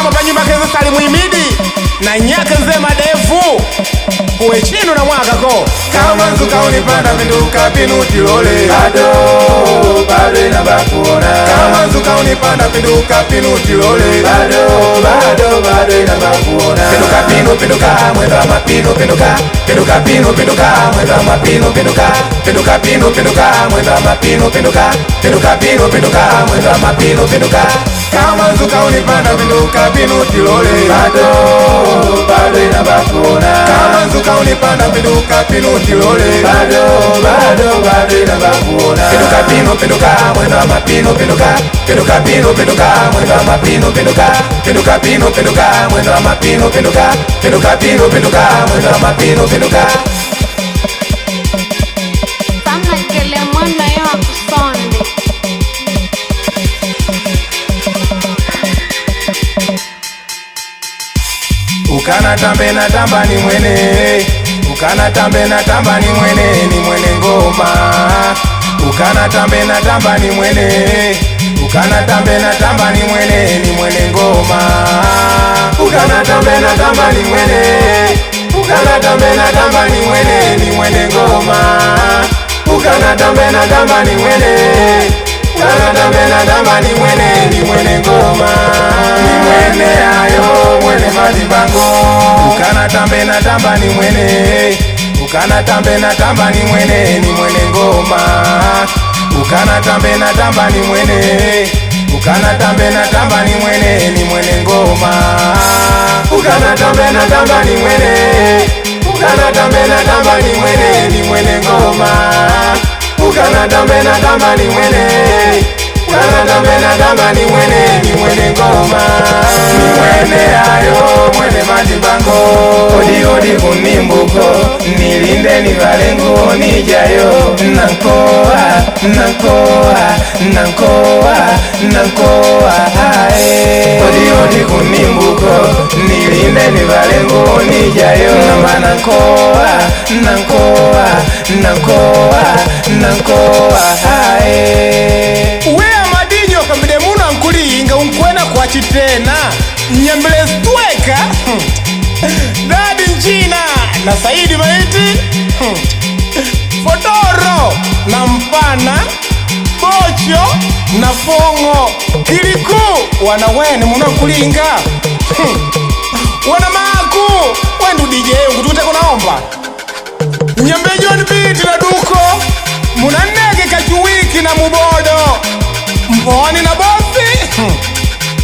Kama panyi makeze sali muimidi na nyaka nzema defu kuwe chino na mwaka ko. Kama nzuka unipanda pinduka pinuti lole bado inabakuona. Kama nzuka unipanda pinduka pinuti lole bado inabakuona. Pinduka pinu pinduka mwendo wa mapinu pinduka. Pinduka pinu pinduka mwendo wa mapinu pinduka. Pinduka pinu pinduka mwendo wa mapinu pinduka. Pinduka pinu pinduka mwendo wa mapinu pinduka. Kama nzuka unipanda pinduka pinuti lole bado inabakuona. Kama nzuka unipanda pinduka pinuti lole bado inabakuona. Pinduka pinu pinduka mwendo wa mapinu pinduka. Pinduka pinu pinduka mwendo wa mapinu pinduka. Pinduka pinu pinduka mwendo wa mapinu pinduka. Pinduka pinu pinduka mwendo wa mapinu pinduka. Sana kele mwana ya kusonde. Ukana tambe na tamba ni mwene. Ukana tambe na tamba ni mwene. Ni mwene ngoma. Ukana tambe na tamba ni mwene. Ukana tambe na tamba ni mwene. Ni mwene ngoma. Ukana tambe na tamba ni mwene. Ukana tambe na tamba ni mwene. Ni mwene ngoma. Ukana tambe na tamba ni mwene. Ukana tambe na tamba ni mwene. Ni mwene ngoma. Ni mwene ayo mwene madibango. Ukana tambe na tamba ni mwene. Ukana tambe na tamba ni mwene. Ni mwene ngoma. Ukana tambe na tamba ni mwene. Ukana tambe na tamba ni mwene. Ni mwene ngoma. Ukana tambe na tamba ni mwene. Ukana tambe na tamba ni mwene. Ni mwene ngoma. Ukana tambe na tamba ni mwene. Ukana tambe na tamba ni mwene. Ni mwene ngoma. Ni mwene ayo mwene madibango. Odi odi kunimbuko. Nilinde ni valengo nijayo. Nankoa, nankoa, nankoa, nankoa ae. Odi odi kunimbuko. Nilinde ni valengo nijayo. Namba nankoa, nankoa, nankoa, nankoa ae. Wea madinyo kambide muna nkuli inga unkwena kwa chitena nyambele stweka Dadi Njina na Saidi Maiti Fodoro na Mpana Bocho na Fongo Kiriku wanawene muna kulinga wana maku wendu DJ ngutute kunaomba nyambe John Beat na Duko muna nege kachuwiki na Mubodo Mponi na Bosi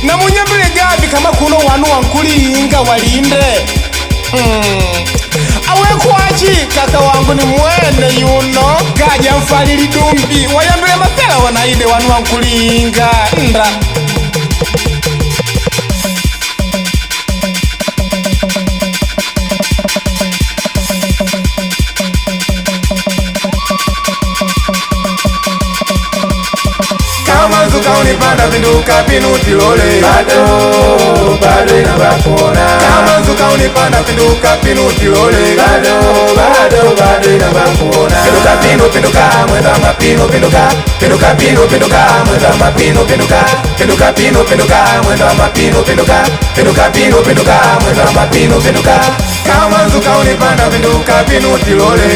na munyambile gabi kama kuno wanu wankulinga walinde awe kwachi kaka wangu ni mwene yuno kaja mfalili dumbi wayambile mapela wanaide wanu wankulinga nda Kama nzuka unipanda pinduka pinuti lole bado inabakuona. Kama nzuka unipanda pinduka pinuti lole bado inabakuona. Pinduka pinu pinduka mwendo wa mapinu pinduka. Pinduka pinu pinduka mwendo wa mapinu pinduka. Pinduka pinu pinduka mwendo wa mapinu pinduka. Pinduka pinu pinduka mwendo wa mapinu pinduka. Kama nzuka unipanda pinduka pinuti lole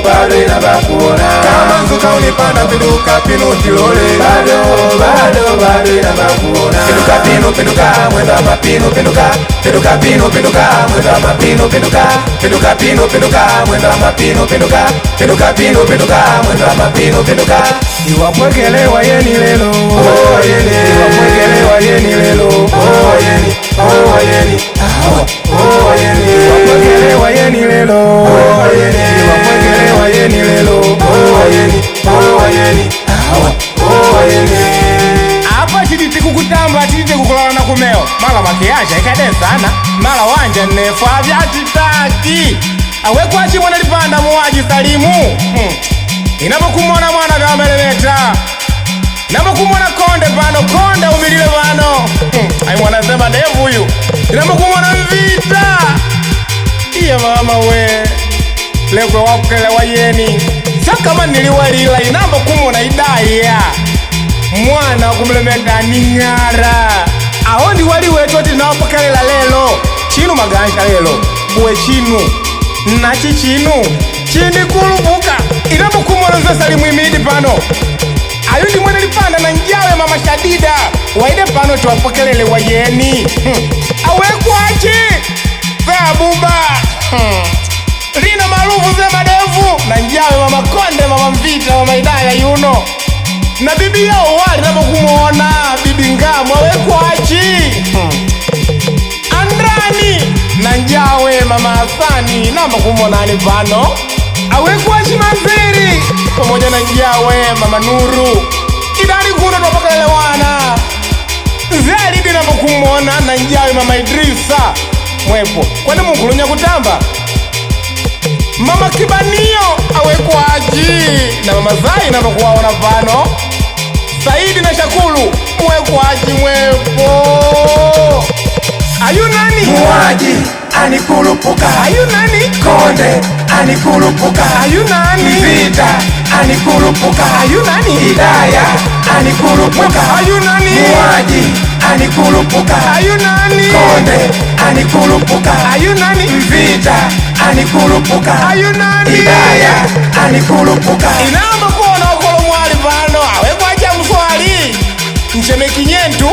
bado inabakuona. Kama nzuka unipanda pinduka pinuti lole bado inabakuona. Pinduka pinu pinduka mwendo wa mapinu pinduka. Pinduka pinu pinduka mwendo wa mapinu pinduka. Pinduka pinu pinduka mwendo wa mapinu pinduka. Pinduka pinu pinduka mwendo wa mapinu pinduka. Iwapwekelewa yeni lelo yeni. Iwapwekelewa yeni lelo yeni yeni. Yeni. Iwapwekelewa yeni lelo yeni. Iwapwekelewa yeni lelo yeni yeni. Hapa chiditi kukutamba chiditi kukulala na kumeo mala makiaja ikade sana mala wanja nefu avya titaki awe kwachi mwana lipanda muwaji salimu inapokumona mwana kameleleta inapokumona konde pano konde umilile pano ai mwana sema devu yu inapokumona mvita iya mama we lekwe wakele wa yeni kama niliwalila inapokumona idaya mwana kumlemeka ningara aho ndi magansha lelo bwe chinu na chichinu chindi kulubuka inapo kumweleza Salimu Imidi pano ayundi mwene lipanda na njawe mama Shadida waide pano tuwapokelele wayeni awekwachi Zabuba lina marufu ze madevu na njawe mama Konde mama Mvita mama Idaya yuno na bibi yao wali napo kumuona bibi Ngamu awekwachi Andrani na njawe mama Hasani napo kumuona ni pano awekwachi Manziri pamoja na njawe mama Nuru idari kuno tuwapokelelewana Zalidi napo kumuona na njawe mama Idrisa mwepo kwani mukulunya kutamba mama Kibanio awekwaji na mama Zai napo kuwaona pano Saidi na Shakulu mwekwaji mwepo ayu nani Muaji anikulupuka ayu nani Konde anikulupuka ayu nani Vita anikulupuka ayu nani Idaya anikulupuka ayu nani Muaji anikulupuka ayu nani Konde anikulupuka ayu nani Vita anikulupuka ayu nani Idaya anikulupuka inamba kuona wakolo mwali pano awekwaji mswali Ncheme Kinyentu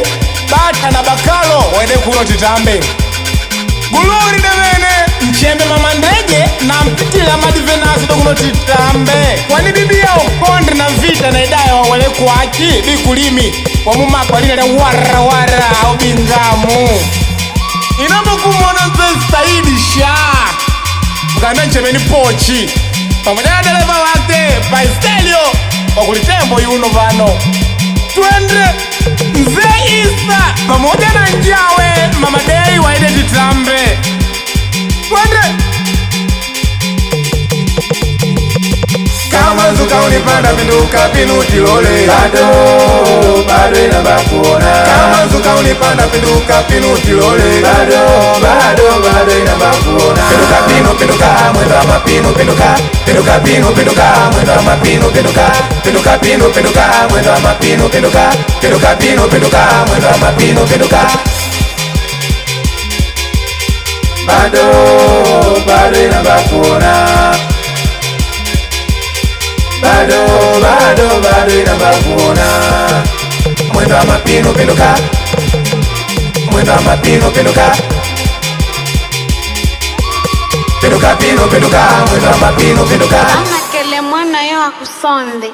Bata na Bakalo wende kuno titambe Guluri demene Ncheme mama Ndege na mpitila madivenasi do kuno titambe kwani bibi yao Konde na Vita na Idaya wawele kwachi bikulimi wamumapa lina wara wara au Bingamu inamba kumona mzee Saidi Shah mkanda Ncheme ni Pochi pamoja na dereva wake Paistelio wakulitembo yuno vano twende Mzee Isa pamoja na njawe mama Dei waide titambe twende kama zuka unipanda pinduka pinuti lole bado inabakuona kama zuka unipanda pinduka pinuti lole bado inabakuona pinduka mwendo wa mapinu pinduka mwendo wa mapinu pinduka mwendo wa mapinu pinduka mwendo wa mapinu pinduka bado inabakuona bado inabakuona mwendo wa mapinu pinduka mwendo wa mapinu pinduka mwendo wa mapinu pinduka Ama kele mwana yo akusonde